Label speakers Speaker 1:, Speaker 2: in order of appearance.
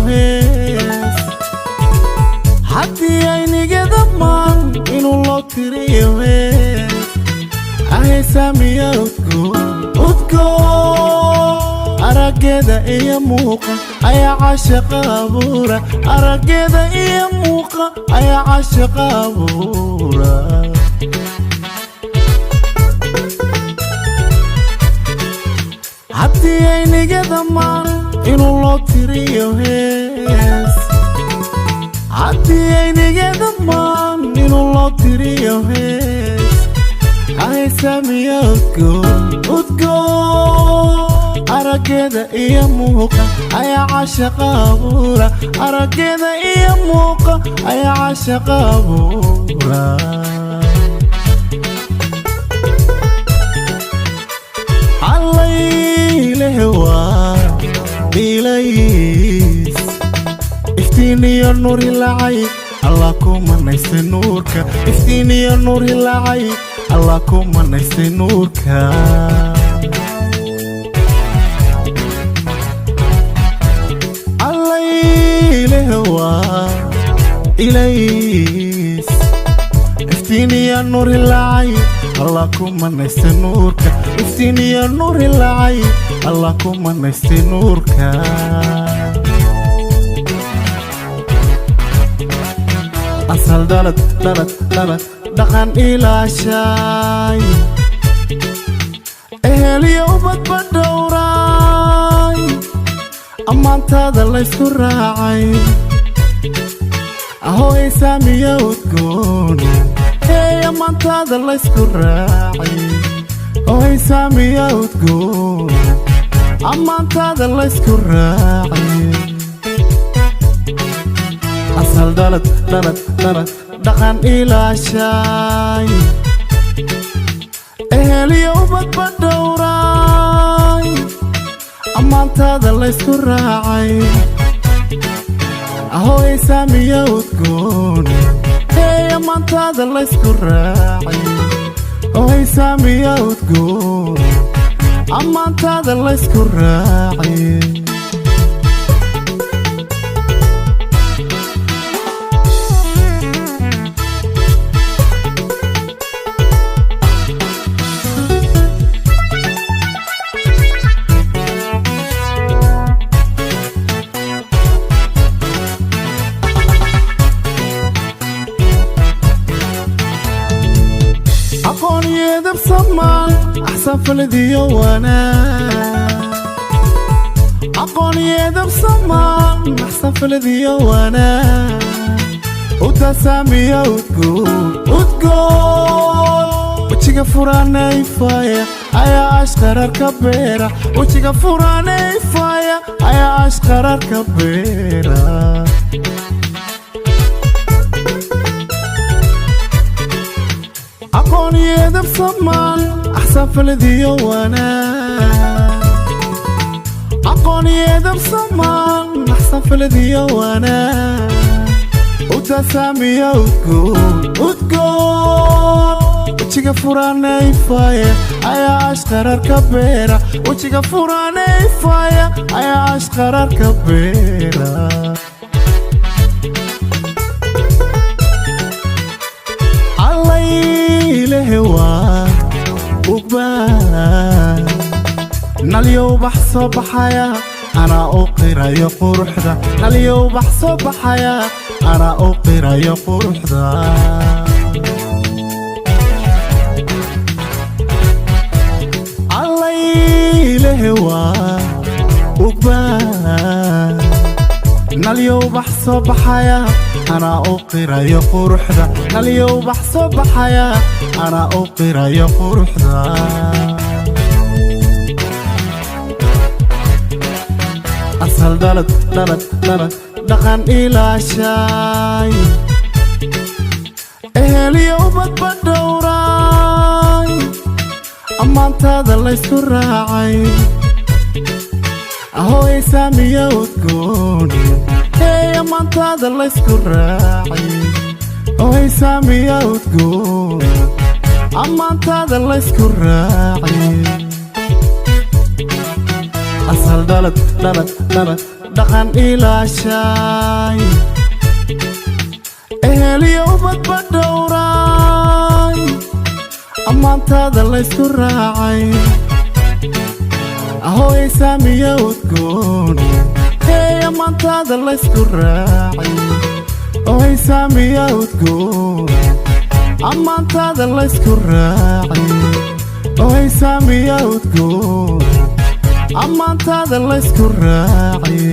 Speaker 1: hees haddii ayniga dhammaan inuu loo tiriyo hees aheesaamiya udgoon araggeeda iyo muuqa ayaa caashaqa abuura araggeeda iyo muuqa ayaa caashaqa abuura haddii ayniga dhammaan inuu loo tiriyo hees haddii ayniga dhammaan inuu loo tiriyo hees aheesaamiya udgoon araggeeda iyo muuqa ayaa caashaqa abuura araggeeda iyo muuqa ayaa caashaqa abuura ilays iftiiniyo nuur hilacay allah ku manaystay nuurka iftiiniyo nuur hilacay allah ku manaystay nuurka ilays iftiiniyo nuur hilacay allah ku manaystay nuurka iftiiniyo nuur hilacay allah ku manaystay nuurka asal dhalad dhaqan ilaashay eheliyo ubadba dhowray ammaantaada laysku raacay ahoesaamiya udgoon hey ammaantaada laysku raacay ahoesaamiya udgoon ammaantaada laysku raacay asal dhalad dhaqan ilaashay eheliyo ubadba dhowray ammaantaada laysku raacay ahoesaamiya udgoon hey ammaantaada laysku raacay ahoesaamiya udgoon ammaantaada laysku raacay aqoon iyo edeb samaan axsan faladiyo wanaag aqoon iyo edeb samaan axsan faladiyo wanaag utasaamiya udgoon wejiga furaana ifaya ayaa ashqararka beera wejiga furaana ifaya ayaa ashqararka beera aqoon iyo edeb samaan axsan faladiyo wanaag aqoon iyo edeb samaan axsan faladiyo wanaag utasaamiya udgoon wejiga furaana ifaya ayaa ashqararka beera wejiga furaana ifaya ayaa ashqararka beera nalyow bax soo baxaya anaa u qirayo quruxda nalyow bax soo baxaya anaa u qirayo quruxda allaylehe waa ugbaan nalyow bax soo baxaya anaa u qirayo quruxda nalyow bax soo baxaya anaa u qirayo quruxda asal dhalad dhaqan ilaashay eheliyo ubadba dhowray ammaantaada laysku raacay ahoesaamiya udgoon hey ammaantaada laysku raacay ahoesaamiya udgoon ammaantaada laysku raacay asal dhalad dhaqan ilaashay eheliyo ubadba dhowray ammaantaada laysku raacay ahoy saamiya udgoon ammaantaada laysku raacay ahoy saamiya udgoon ammaantaada laysku raacay ahoy saamiya udgoon ammaantaada laysku raacay